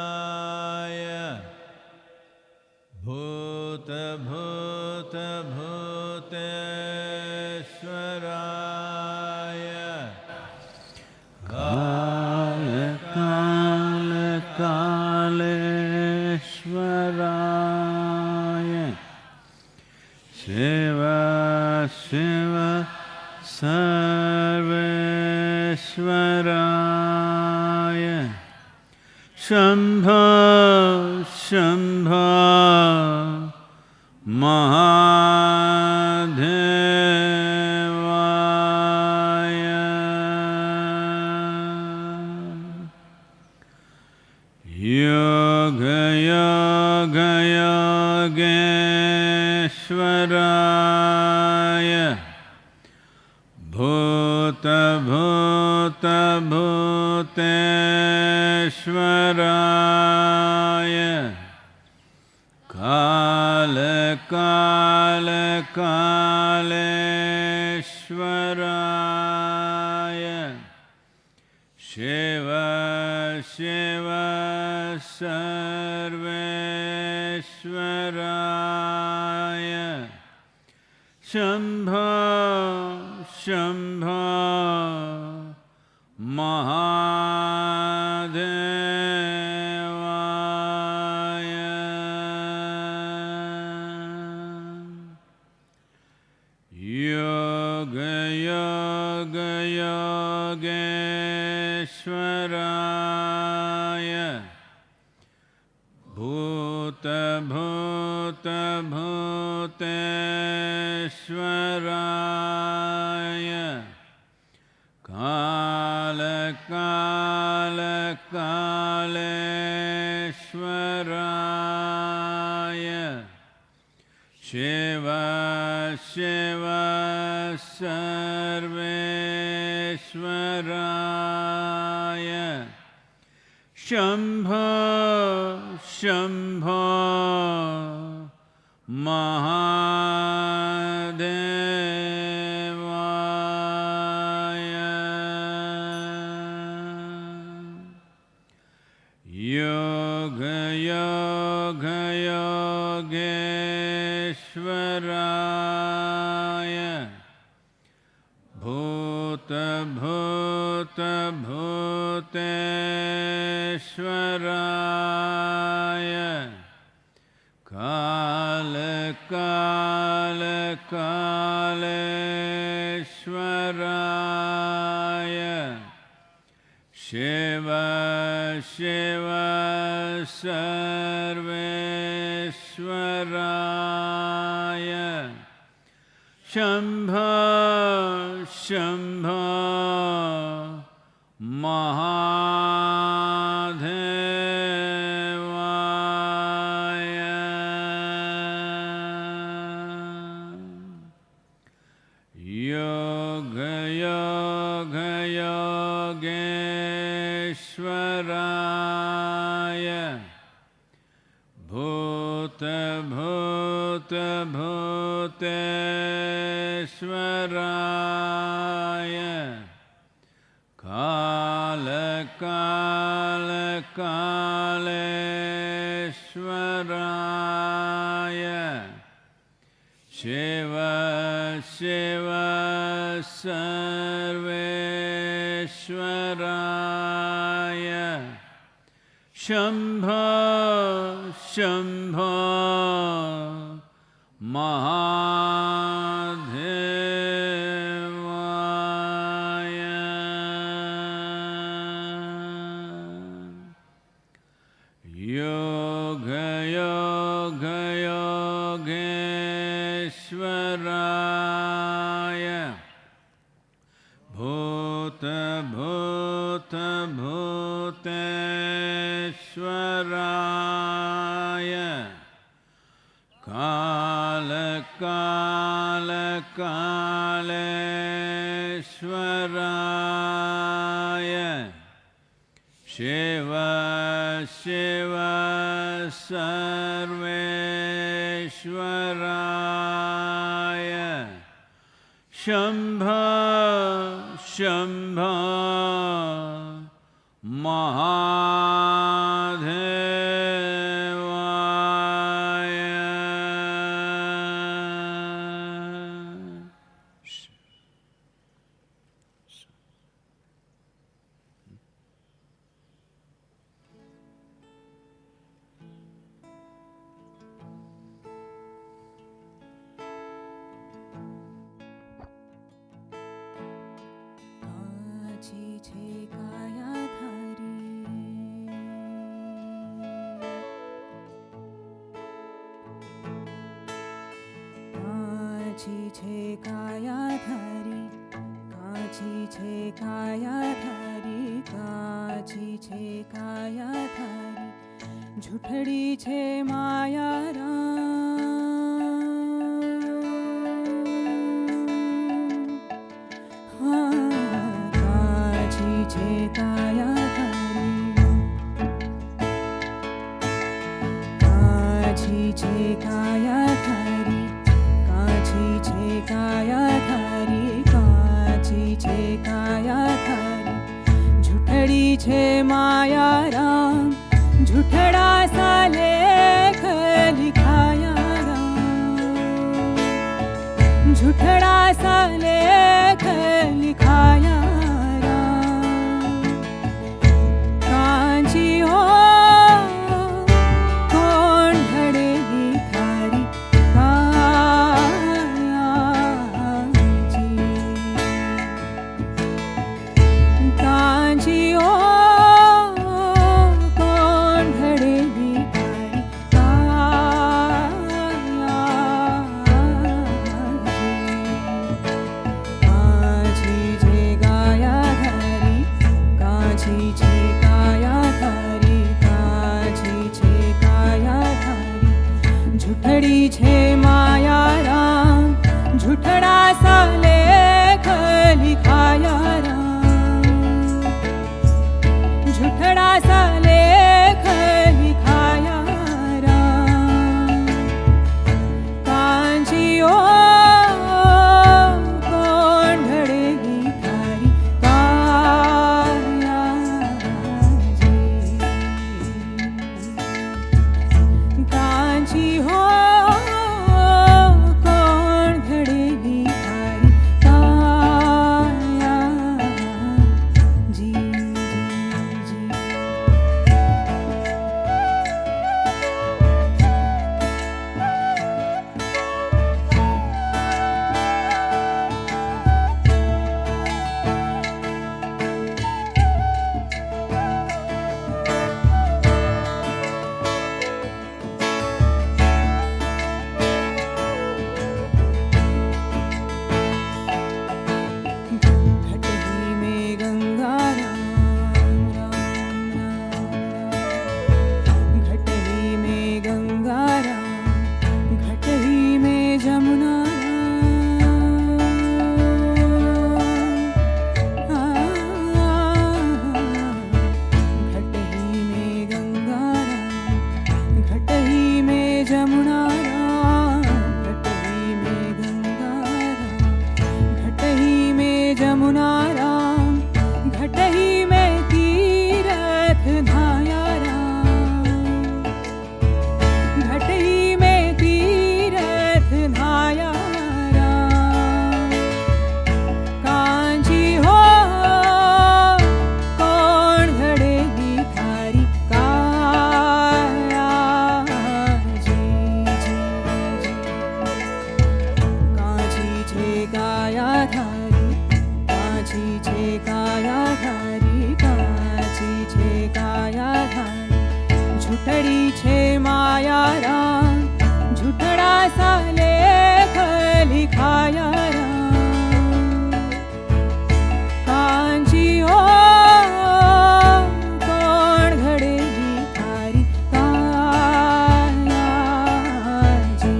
Yogeshwaraya Bhuta Bhuta Bhuteshwaraya Kala Kala Kaleshwaraya Shiva Shiva Sarveshwaraya Shambho Shambho Mahadevaya Yoga Yoga Yogeshwaraya Bhuta Bhuta Bhuteshwaraya Kala Kala Kaleshwaraya Shiva Shiva Sarveshwaraya Shambho Shambho Mahadevaya Yoga Yoga Yogeshwaraya Bhuta Bhuta Bhuteshwaraya Kala Kala Kaleshwaraya Shiva Shiva Sarveshwaraya Shambho Shambho Mahadevaya Yoga Yoga Yogeshwaraya Bhuta Bhuta Bhuteshwaraya Kala Kala Kaleshwaraya Shiva Shiva Sarveshwaraya Shambho Shambho Mahadevaya Yoga Yoga Yogeshwaraya Bhuta Bhuta Bhuteshwaraya Kala Kala Kaleshwaraya Shiva Shiva Sarveshwaraya Shambho Shambho Mahadevaya Yoga Yoga Yogeshwaraya Bhuta Bhuta Bhuteshwaraya Kala Kala Kaleshwaraya Shiva Shiva Sarveshwaraya Shambho Shambho महादेवाय झूठड़ी छे माया काची छे काया धारी काची छे काया धारी काची छे काया धारी झूठड़ी छे माया राम झूठड़ा सा लेख लिखाया राम झूठड़ा सा लेख लिखाया राम कांची हो कौन ढड़ेगी थारी काया जी कांची हो झूठड़ी छे माया राम झूठड़ा सा लेख लिखाया राम झूठड़ा सा लेख लिखाया राम कांची ओ कौन ढड़ेगी थारी काया जी कांची हो झूठड़ी छे माया राम झूठड़ा सा लेख लिखाया राम कांची हो कौन घड़ेगी थारी काया जी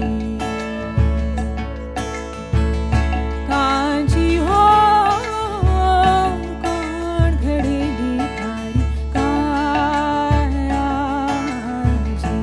कांची हो कौन घड़ेगी थारी काया जी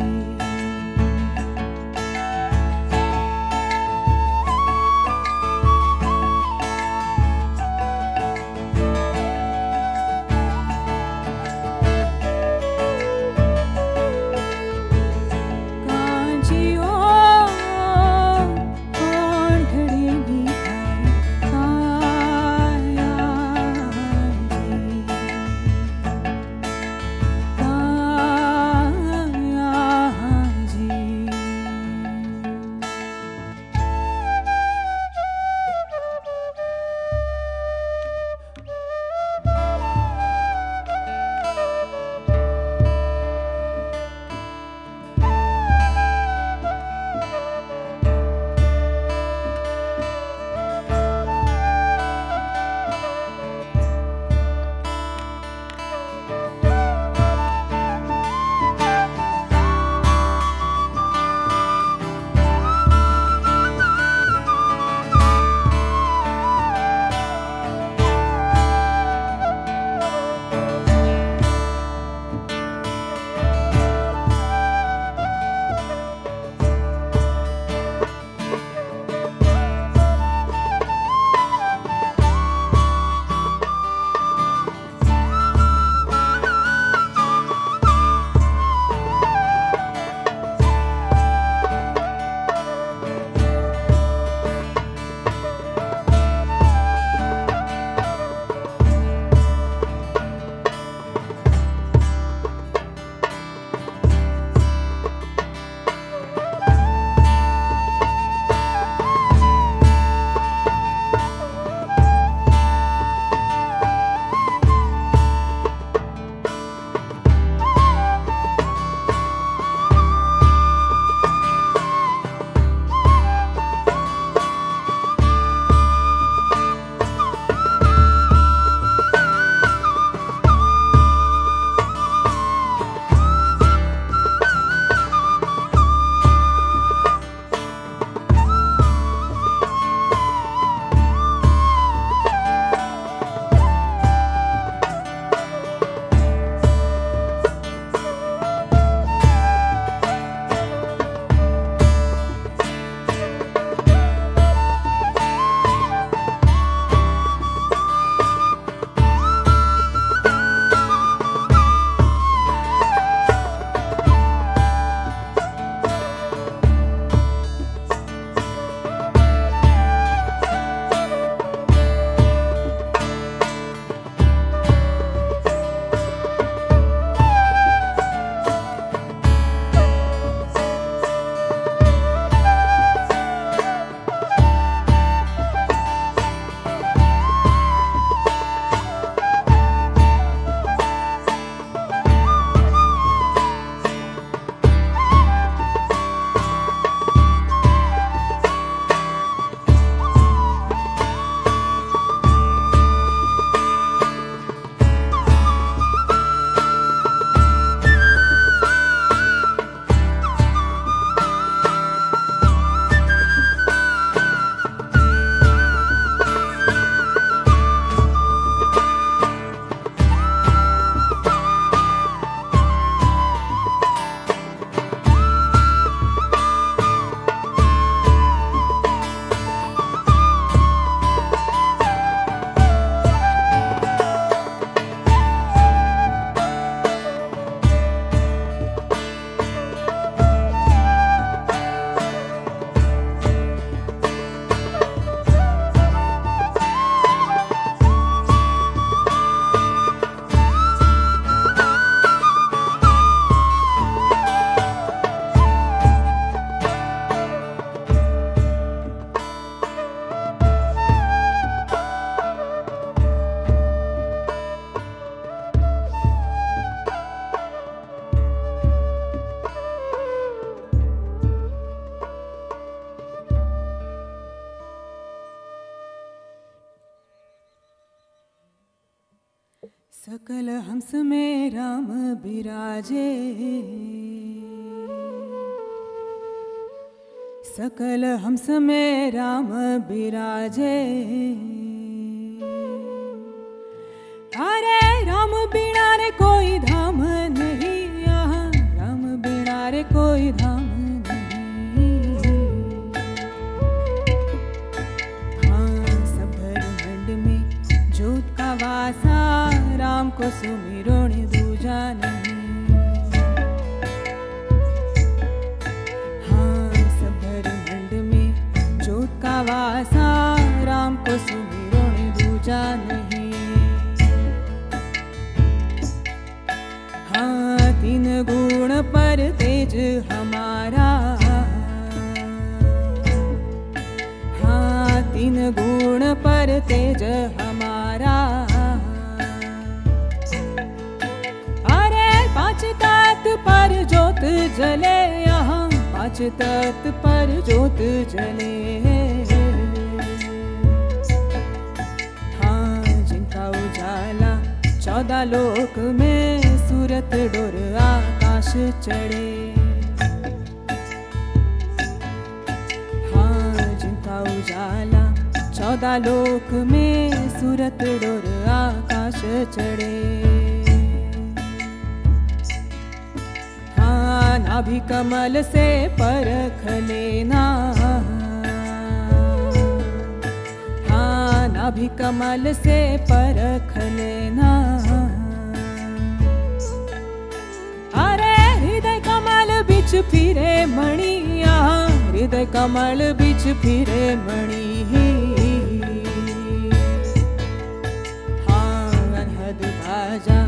सकल हंस में राम बिराजे, सकल हंस में राम बिराजे। अरे राम बिना रे कोई धाम नहीं, यहाँ राम बिना रे कोई धाम नहीं। हाँ, सब ब्रह्मांड में ज्योत का वासा, राम को सुमिरो ने दूजा नहीं। हाँ, सब ब्रह्मांड में ज्योत का वासा, राम को सुमिरो ने दूजा नहीं। हाँ, तीन गुण पर तेज हमारा, हाँ, तीन गुण पर तेज हमारा। अरे पांच तत्व पर ज्योत जले, यहाँ पांच तत्व पर ज्योत जले। हाँ, जिनका उजाला 14 लोक में, सूरत डोर आकाश चढ़े। हाँ, जिनका उजाला 14 लोक में, सूरत डोर आकाश चढ़े। हाँ, नाभि कमल से परख लेना, हाँ, नाभि कमल से परख लेना। अरे हृदय कमल बिच फिरे मणि, यहाँ हृदय कमल बिच फिरे मणि। हाँ, अनहद बाजा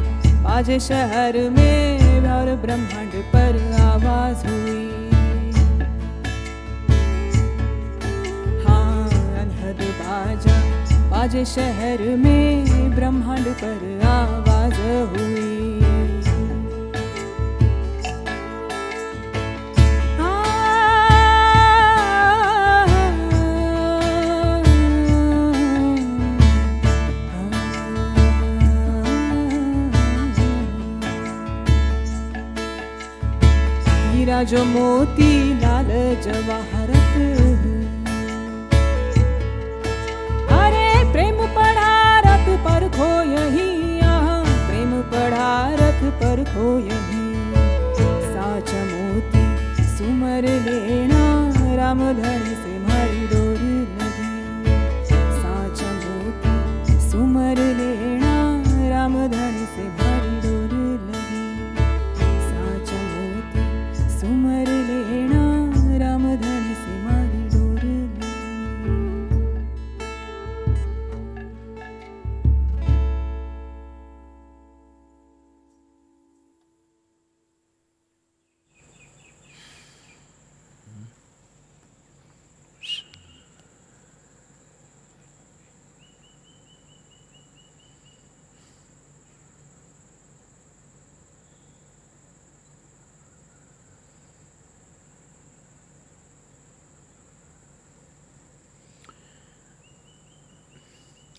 बाजे शहर में, और ब्रह्मांड पर आवाज हुई। हाँ, अनहद बाजा बाजे शहर में, ब्रह्मांड पर आवाज हुई। हीरा जो मोती लाल जवाहरत, अरे प्रेम पढ़ा रथ पर खो यही, यहाँ प्रेम पढ़ा रथ पर खो यही। साच मोती सुमर लेना, राम धन से मारी डोर लगी। साच मोती सुमर लेना, राम धन से मारी डोर लगी। साच मोती सुमर लेना, राम धन से मारी डोर लगी।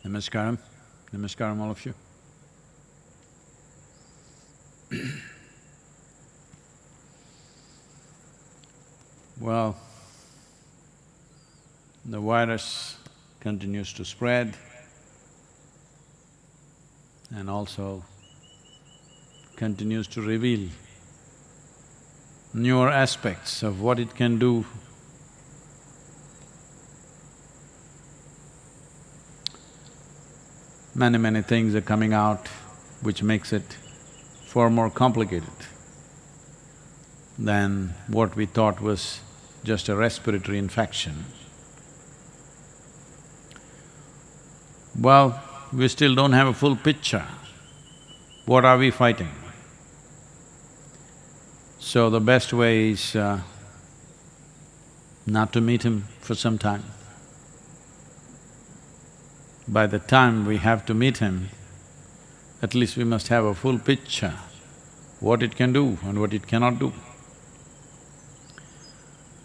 Namaskaram. Namaskaram, all of you. Well, the virus continues to spread and also continues to reveal newer aspects of what it can do. Many things are coming out which makes it far more complicated than what we thought was just a respiratory infection. Well, we still don't have a full picture. What are we fighting? So the best way is not to meet him for some time. By the time we have to meet him, at least we must have a full picture, what it can do and what it cannot do.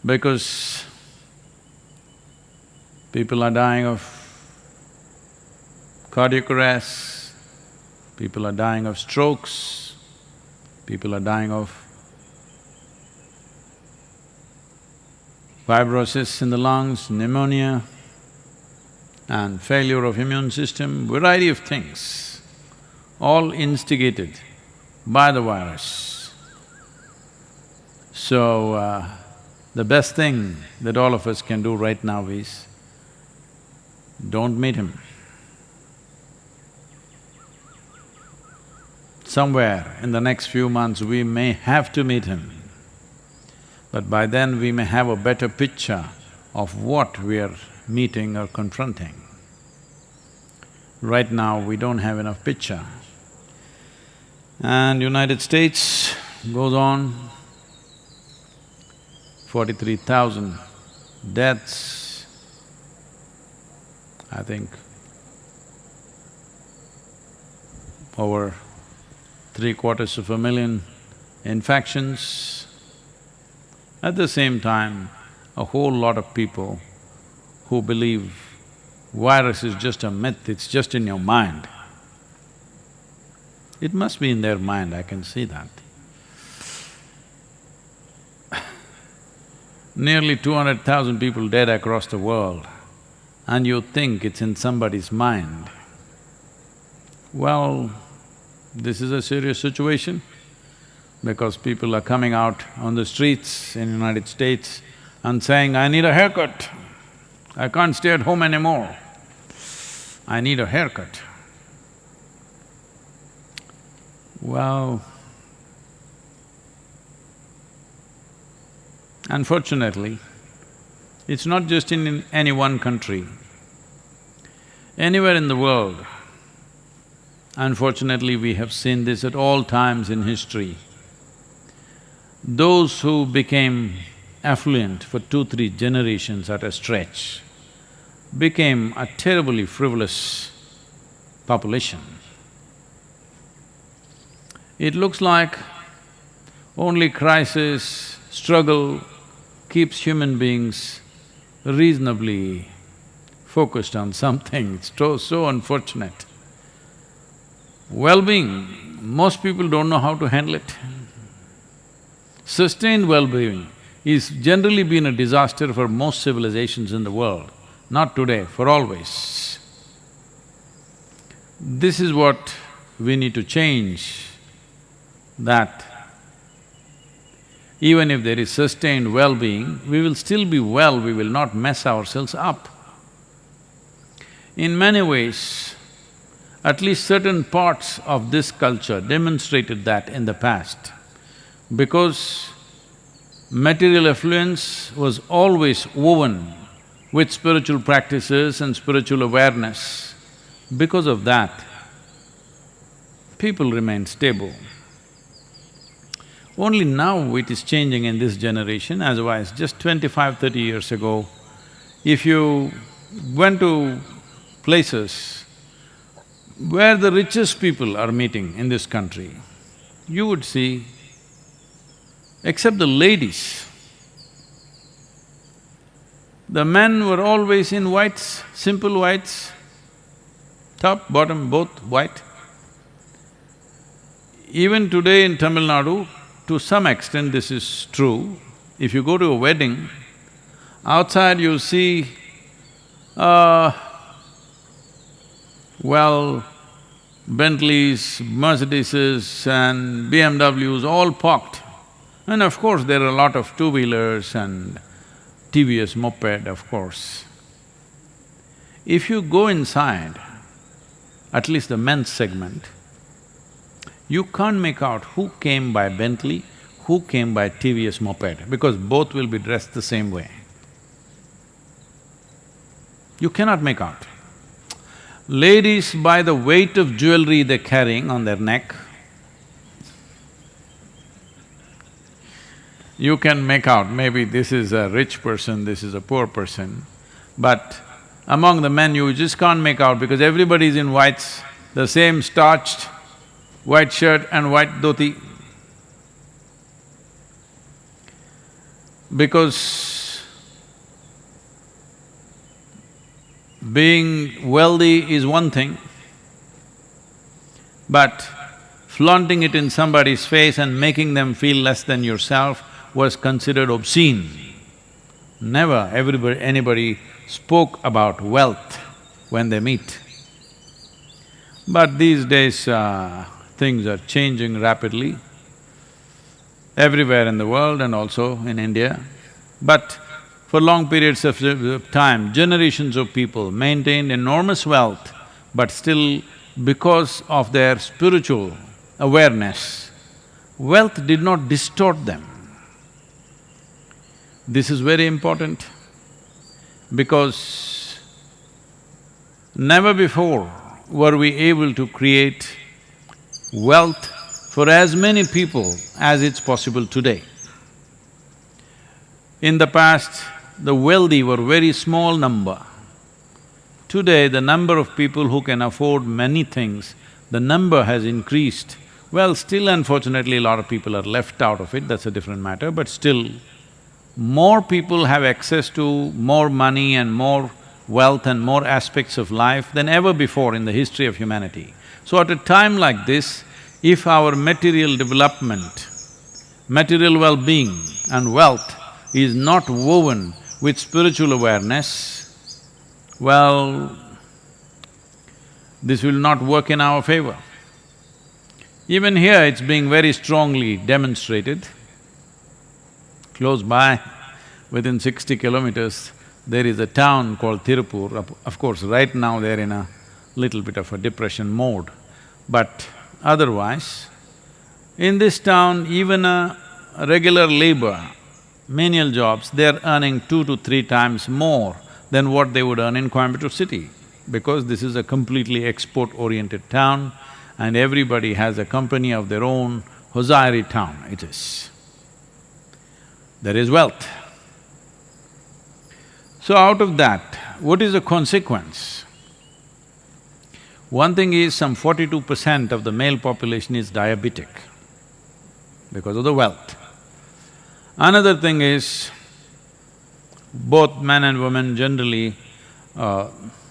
Because people are dying of cardiac arrest, People are dying of strokes, people are dying of fibrosis in the lungs, pneumonia, and failure of immune system, variety of things, all instigated by the virus. So, the best thing that all of us can do right now is, don't meet him. Somewhere in the next few months we may have to meet him, but by then we may have a better picture of what we are meeting or confronting. Right now we don't have enough picture. And United States goes on, 43,000 deaths, I think over 750,000 infections. At the same time, a whole lot of people who believe virus is just a myth, it's just in your mind. It must be in their mind, I can see that. Nearly 200,000 people dead across the world, and you think it's in somebody's mind. Well, this is a serious situation because people are coming out on the streets in United States and saying, I need a haircut, I can't stay at home anymore, I need a haircut. Well, unfortunately, it's not just in any one country. Anywhere in the world, unfortunately we have seen this at all times in history. Those who became affluent for 2-3 generations at a stretch became a terribly frivolous population. It looks like only crisis, struggle keeps human beings reasonably focused on something. It's so unfortunate. Well-being, most people don't know how to handle it. Sustained well-being is generally been a disaster for most civilizations in the world, not today, for always. This is what we need to change, that even if there is sustained well-being, we will still be well, we will not mess ourselves up. In many ways, at least certain parts of this culture demonstrated that in the past, because material affluence was always woven with spiritual practices and spiritual awareness. Because of that, people remain stable. Only now it is changing in this generation, otherwise just 25-30 years ago, if you went to places where the richest people are meeting in this country, you would see, except the ladies, the men were always in whites, simple whites, top, bottom, both white. Even today in Tamil Nadu, to some extent this is true. If you go to a wedding, outside you see, Bentleys, Mercedeses and BMWs all parked. And of course, there are a lot of two-wheelers and TVS moped, of course. If you go inside, at least the men's segment, you can't make out who came by Bentley, who came by TVS moped, because both will be dressed the same way. You cannot make out. Ladies, by the weight of jewelry they're carrying on their neck, you can make out, maybe this is a rich person, this is a poor person. But among the men, you just can't make out because everybody is in whites, the same starched white shirt and white dhoti. Because being wealthy is one thing, But flaunting it in somebody's face and making them feel less than yourself was considered obscene. Never anybody spoke about wealth when they meet. But these days, things are changing rapidly everywhere in the world and also in India. But for long periods of time, generations of people maintained enormous wealth, but still, because of their spiritual awareness, wealth did not distort them. This is very important because never before were we able to create wealth for as many people as it's possible today. In the past, the wealthy were very small number. Today, the number of people who can afford many things, the number has increased. Well, still unfortunately a lot of people are left out of it, that's a different matter, but still, more people have access to more money and more wealth and more aspects of life than ever before in the history of humanity. So at a time like this, if our material development, material well-being and wealth is not woven with spiritual awareness, well, this will not work in our favor. Even here it's being very strongly demonstrated. Close by, within 60 kilometers, there is a town called Tirupur. Of course, right now they're in a little bit of a depression mode. But otherwise, in this town, even a regular labor, menial jobs, they're earning 2 to 3 times more than what they would earn in Coimbatore city, because this is a completely export-oriented town and everybody has a company of their own. Hosiery town it is. There is wealth. So out of that, what is the consequence? One thing is, some 42% of the male population is diabetic because of the wealth. Another thing is, both men and women generally,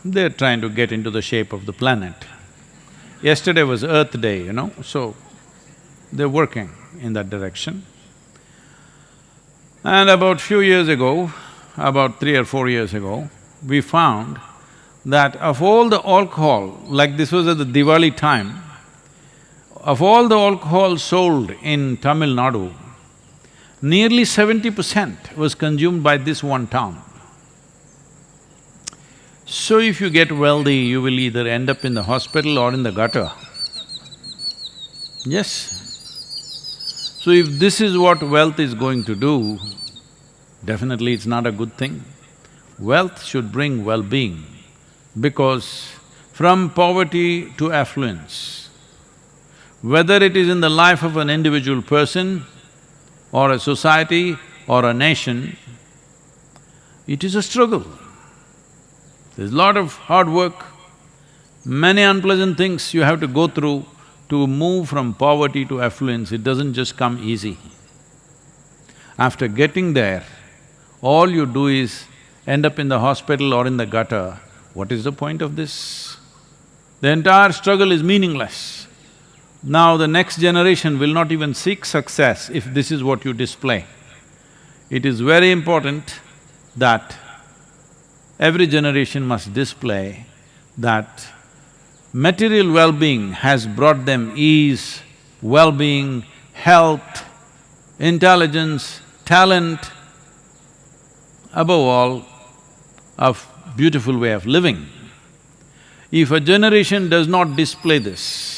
they're trying to get into the shape of the planet. Yesterday was Earth Day, so they're working in that direction. And about few years ago, about 3 or 4 years ago, we found that of all the alcohol, like this was at the Diwali time, of all the alcohol sold in Tamil Nadu, nearly 70% was consumed by this one town. So if you get wealthy, you will either end up in the hospital or in the gutter. Yes. So if this is what wealth is going to do, definitely it's not a good thing. Wealth should bring well-being, because from poverty to affluence, whether it is in the life of an individual person or a society or a nation, it is a struggle. There's a lot of hard work, many unpleasant things you have to go through to move from poverty to affluence. It doesn't just come easy. After getting there, all you do is end up in the hospital or in the gutter. What is the point of this? The entire struggle is meaningless. Now the next generation will not even seek success if this is what you display. It is very important that every generation must display that material well-being has brought them ease, well-being, health, intelligence, talent, above all, a beautiful way of living. If a generation does not display this,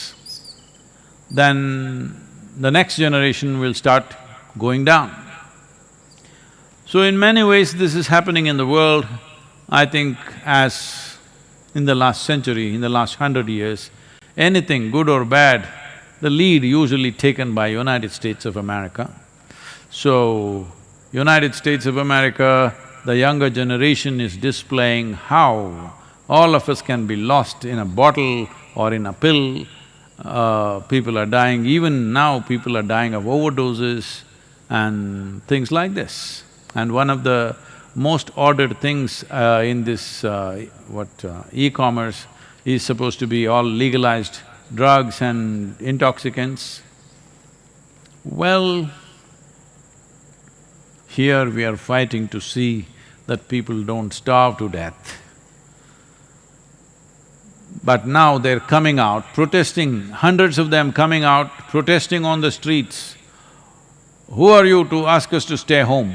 then the next generation will start going down. So in many ways this is happening in the world. I think as in the last century, in the last 100 years, anything good or bad, the lead usually taken by United States of America. So, United States of America, the younger generation is displaying how all of us can be lost in a bottle or in a pill. People are dying, even now people are dying of overdoses and things like this. And one of the most ordered things in this e-commerce is supposed to be all legalized drugs and intoxicants. Well, here we are fighting to see that people don't starve to death. But now they're coming out, protesting, hundreds of them coming out, protesting on the streets. Who are you to ask us to stay home?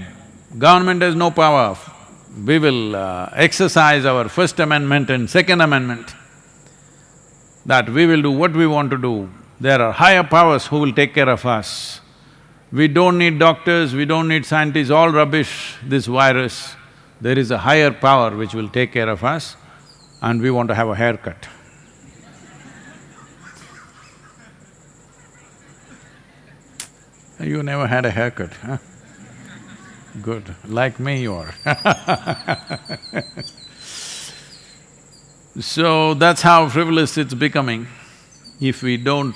Government has no power. We will exercise our First Amendment and Second Amendment, that we will do what we want to do. There are higher powers who will take care of us. We don't need doctors, we don't need scientists, all rubbish, this virus. There is a higher power which will take care of us, and we want to have a haircut. You never had a haircut, huh? Good, like me you are. So that's how frivolous it's becoming. If we don't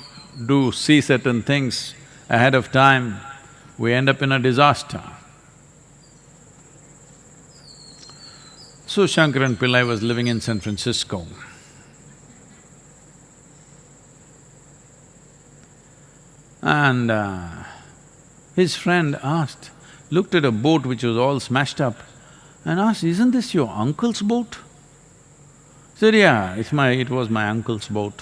see certain things ahead of time, we end up in a disaster. So Shankaran Pillai was living in San Francisco. And his friend looked at a boat which was all smashed up and asked, "Isn't this your uncle's boat?" Said, "Yeah, it was my uncle's boat."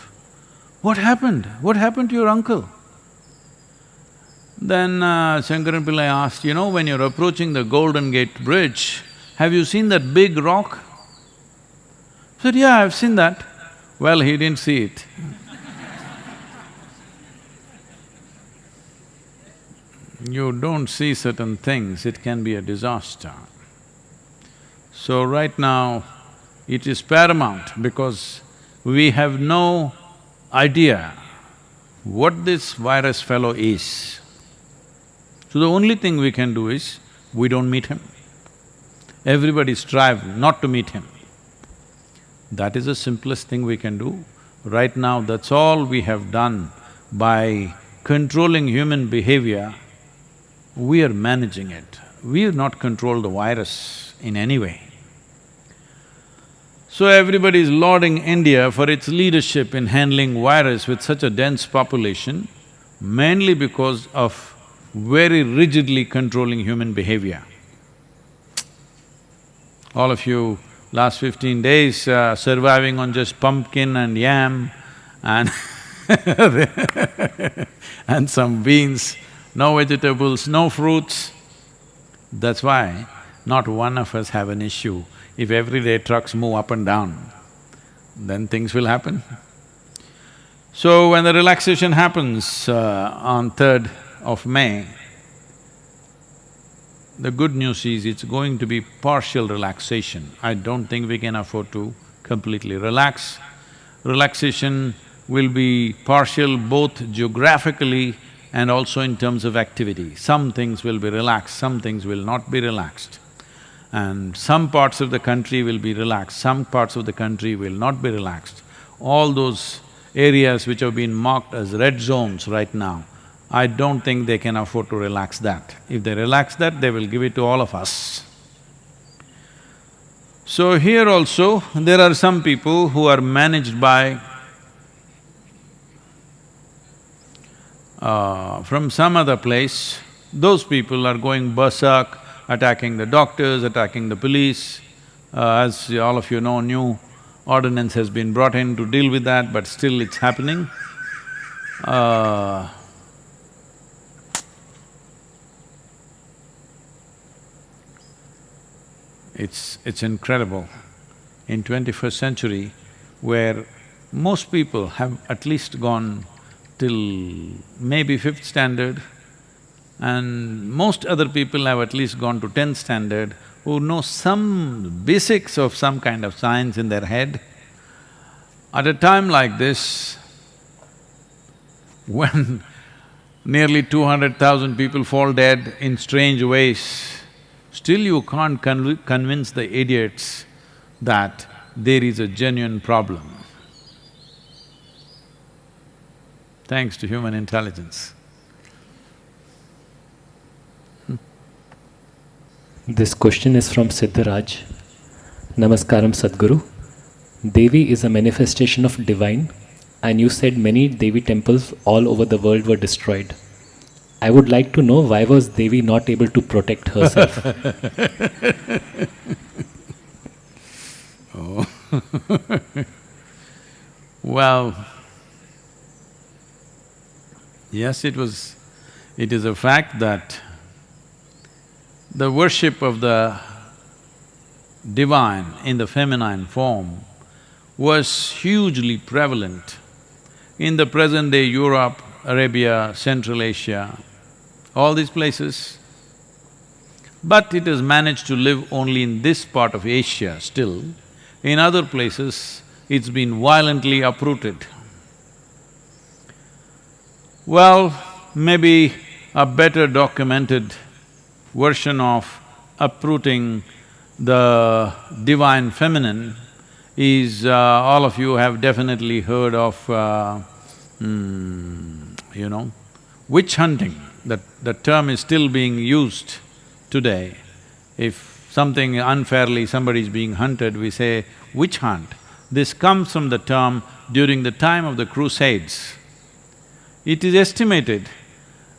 "What happened? What happened to your uncle?" Then Shankaran Pillai asked, "You know, when you're approaching the Golden Gate Bridge, have you seen that big rock?" Said, "Yeah, I've seen that." Well, he didn't see it. You don't see certain things, it can be a disaster. So right now, it is paramount because we have no idea what this virus fellow is. So the only thing we can do is, we don't meet him. Everybody strive not to meet him. That is the simplest thing we can do. Right now, that's all we have done. By controlling human behavior, we are managing it. We have not controlled the virus in any way. So everybody is lauding India for its leadership in handling virus with such a dense population, mainly because of very rigidly controlling human behavior. All of you, last 15 days, surviving on just pumpkin and yam and and some beans, no vegetables, no fruits. That's why not one of us have an issue. If everyday trucks move up and down, then things will happen. So when the relaxation happens on 3rd of May, the good news is it's going to be partial relaxation. I don't think we can afford to completely relax. Relaxation will be partial both geographically and also in terms of activity. Some things will be relaxed, some things will not be relaxed. And some parts of the country will be relaxed, some parts of the country will not be relaxed. All those areas which have been marked as red zones right now, I don't think they can afford to relax that. If they relax that, they will give it to all of us. So here also, there are some people who are managed by from some other place. Those people are going berserk, attacking the doctors, attacking the police. As all of you know, new ordinance has been brought in to deal with that, but still it's happening. It's incredible. In 21st century, where most people have at least gone till maybe 5th standard, and most other people have at least gone to 10th standard, who know some basics of some kind of science in their head. At a time like this, when nearly 200,000 people fall dead in strange ways, still you can't convince the idiots that there is a genuine problem, thanks to human intelligence. This question is from Siddharaj. Namaskaram Sadhguru. Devi is a manifestation of divine and you said many Devi temples all over the world were destroyed. I would like to know, why was Devi not able to protect herself? Oh. Well, yes, it is a fact that the worship of the divine in the feminine form was hugely prevalent in the present-day Europe, Arabia, Central Asia, all these places. But it has managed to live only in this part of Asia still. In other places, it's been violently uprooted. Well, maybe a better documented version of uprooting the divine feminine is, all of you have definitely heard of, witch hunting. That term is still being used today. If something unfairly, somebody is being hunted, we say witch hunt. This comes from the term during the time of the Crusades. It is estimated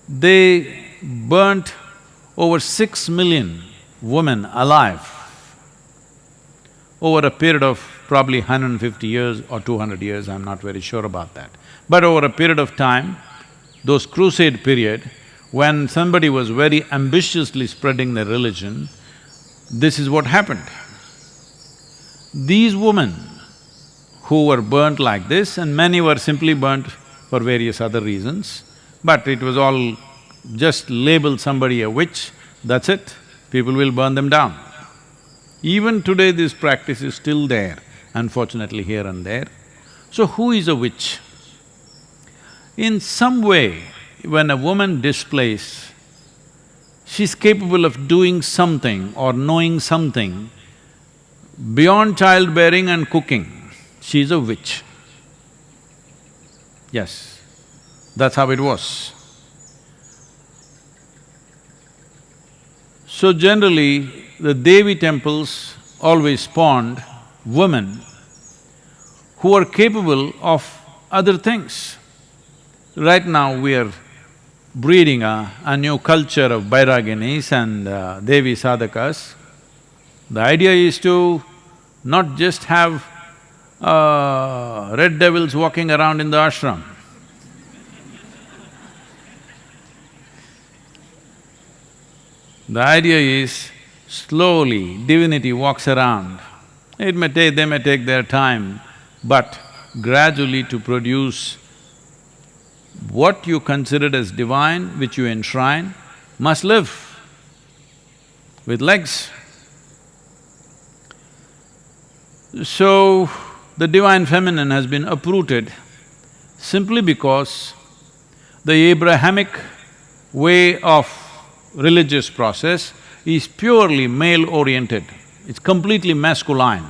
they burnt over 6 million women alive over a period of probably 150 years or 200 years, I'm not very sure about that. But over a period of time, those crusade period, when somebody was very ambitiously spreading their religion, this is what happened. These women who were burnt like this, and many were simply burnt for various other reasons, but it was all just label somebody a witch, that's it, people will burn them down. Even today this practice is still there, unfortunately here and there. So who is a witch? In some way, when a woman displays, she's capable of doing something or knowing something beyond childbearing and cooking. She's a witch. Yes, that's how it was. So generally, the Devi temples always spawned women who are capable of other things. Right now we are breeding a new culture of Bairaginis and Devi sadhakas. The idea is to not just have red devils walking around in the ashram. The idea is, slowly divinity walks around. They may take their time, but gradually to produce what you considered as divine, which you enshrine, must live with legs. So, the divine feminine has been uprooted simply because the Abrahamic way of religious process is purely male-oriented, it's completely masculine.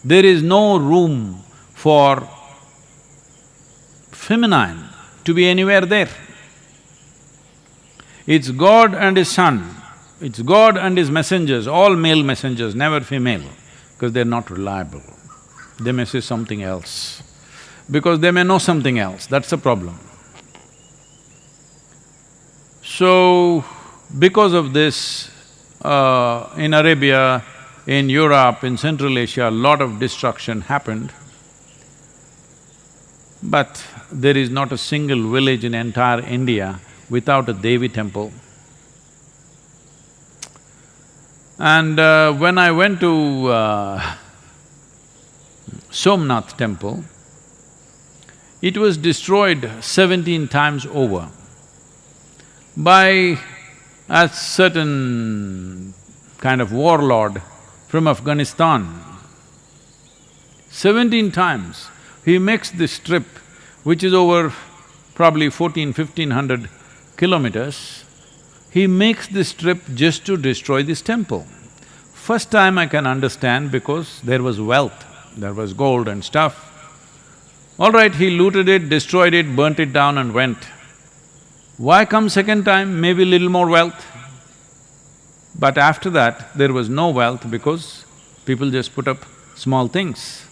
There is no room for feminine to be anywhere there. It's God and His Son, it's God and His messengers, all male messengers, never female, because they're not reliable. They may say something else, because they may know something else, that's the problem. So, because of this, in Arabia, in Europe, in Central Asia, a lot of destruction happened. But there is not a single village in entire India without a Devi temple. And when I went to Somnath temple, it was destroyed 17 times over by a certain kind of warlord from Afghanistan. 17 times he makes this trip, which is over probably 1500 kilometers. He makes this trip just to destroy this temple. First time I can understand, because there was wealth, there was gold and stuff. All right, he looted it, destroyed it, burnt it down and went. Why come second time? Maybe little more wealth. But after that, there was no wealth because people just put up small things.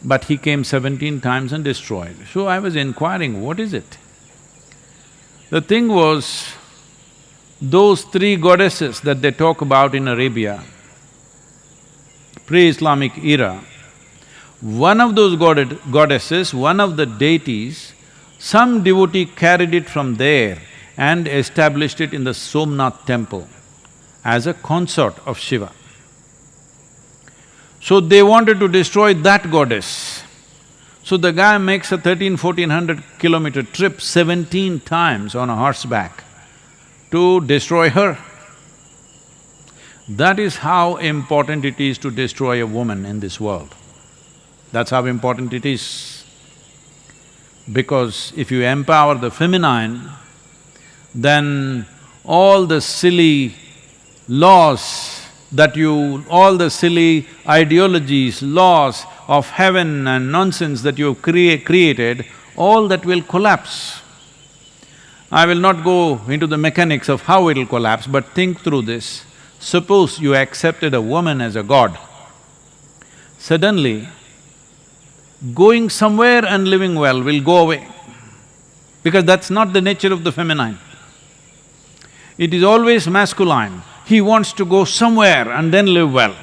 but he came 17 times and destroyed. So I was inquiring, what is it? The thing was, those three goddesses that they talk about in Arabia, pre-Islamic era, one of those goddesses, one of the deities, some devotee carried it from there and established it in the Somnath temple as a consort of Shiva. So they wanted to destroy that goddess. So the guy makes a 1400 kilometer trip 17 times on a horseback to destroy her. That is how important it is to destroy a woman in this world. That's how important it is. Because if you empower the feminine, then all the silly laws all the silly ideologies, laws of heaven and nonsense that you've created, all that will collapse. I will not go into the mechanics of how it'll collapse, but think through this. Suppose you accepted a woman as a god. Suddenly, going somewhere and living well will go away, because that's not the nature of the feminine. It is always masculine. He wants to go somewhere and then live well.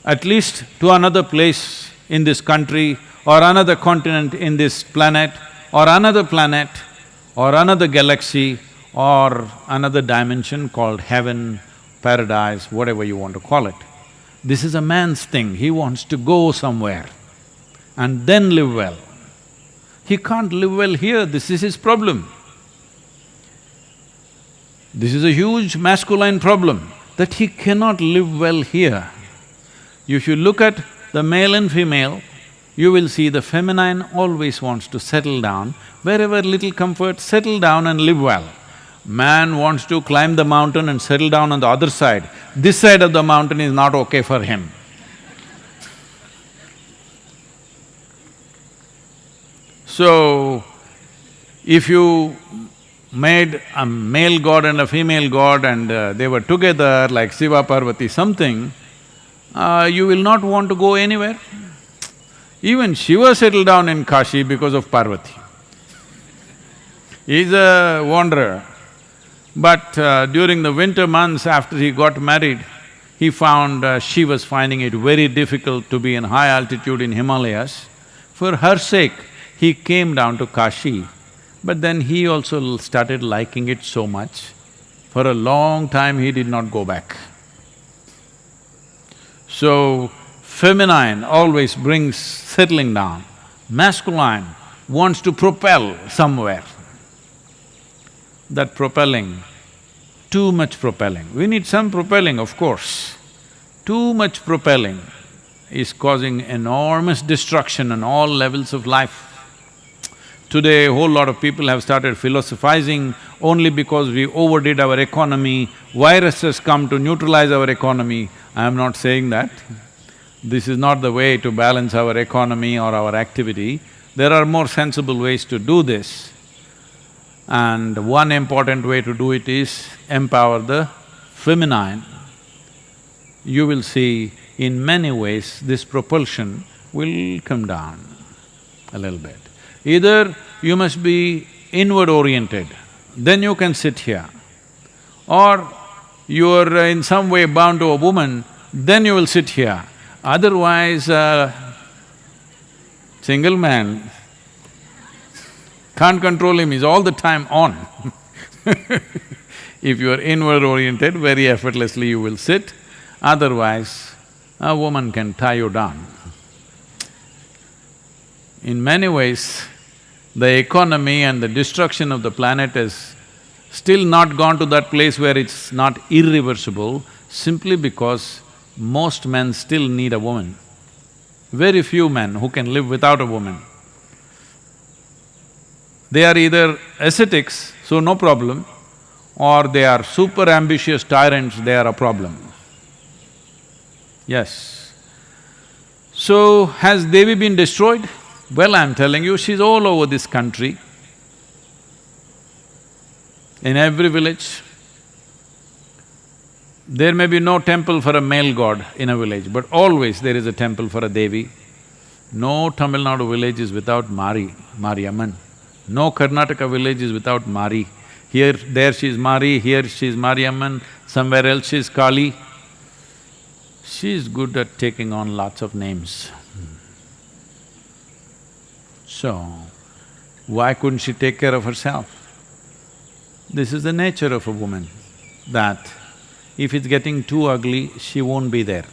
At least to another place in this country, or another continent in this planet, or another galaxy, or another dimension called heaven, paradise, whatever you want to call it. This is a man's thing, he wants to go somewhere and then live well. He can't live well here, this is his problem. This is a huge masculine problem, that he cannot live well here. If you look at the male and female, you will see the feminine always wants to settle down, wherever little comfort, settle down and live well. Man wants to climb the mountain and settle down on the other side. This side of the mountain is not okay for him. So, if you made a male god and a female god and they were together like Shiva, Parvati, something, you will not want to go anywhere. Even Shiva settled down in Kashi because of Parvati. He's a wanderer. But during the winter months after he got married, he found she was finding it very difficult to be in high altitude in Himalayas. For her sake, he came down to Kashi, but then he also started liking it so much. For a long time, he did not go back. So, feminine always brings settling down. Masculine wants to propel somewhere. That propelling, too much propelling. We need some propelling, of course. Too much propelling is causing enormous destruction on all levels of life. Today, a whole lot of people have started philosophizing only because we overdid our economy, viruses come to neutralize our economy. I am not saying that. This is not the way to balance our economy or our activity. There are more sensible ways to do this. And one important way to do it is empower the feminine. You will see in many ways this propulsion will come down a little bit. Either you must be inward-oriented, then you can sit here. Or you are in some way bound to a woman, then you will sit here. Otherwise, single man can't control him, he's all the time on. If you are inward-oriented, very effortlessly you will sit, otherwise a woman can tie you down. In many ways, the economy and the destruction of the planet has still not gone to that place where it's not irreversible, simply because most men still need a woman. Very few men who can live without a woman. They are either ascetics, so no problem, or they are super ambitious tyrants, they are a problem. Yes. So, has Devi been destroyed? Well, I'm telling you, she's all over this country, in every village. There may be no temple for a male god in a village, but always there is a temple for a Devi. No Tamil Nadu village is without Mariamman. No Karnataka village is without Mari. Here, there she is Mari, here she is Mariamman, somewhere else she is Kali. She is good at taking on lots of names. So, why couldn't she take care of herself? This is the nature of a woman, that if it's getting too ugly, she won't be there.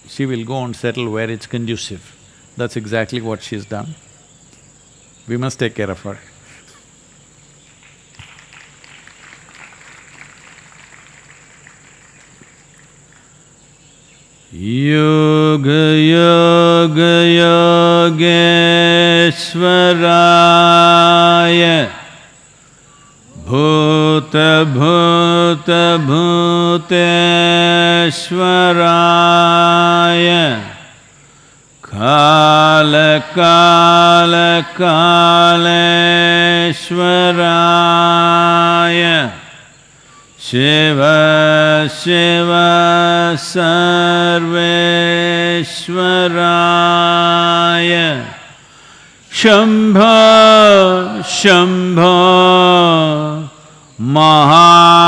She will go and settle where it's conducive. That's exactly what she's done. We must take care of her. Yoga Yoga Yogeshwaraya Bhuta Bhuta Bhuteshwaraya Kala Kala Kaleshwaraya Shiva Shiva Sarveshwaraya Shambho Shambho Maha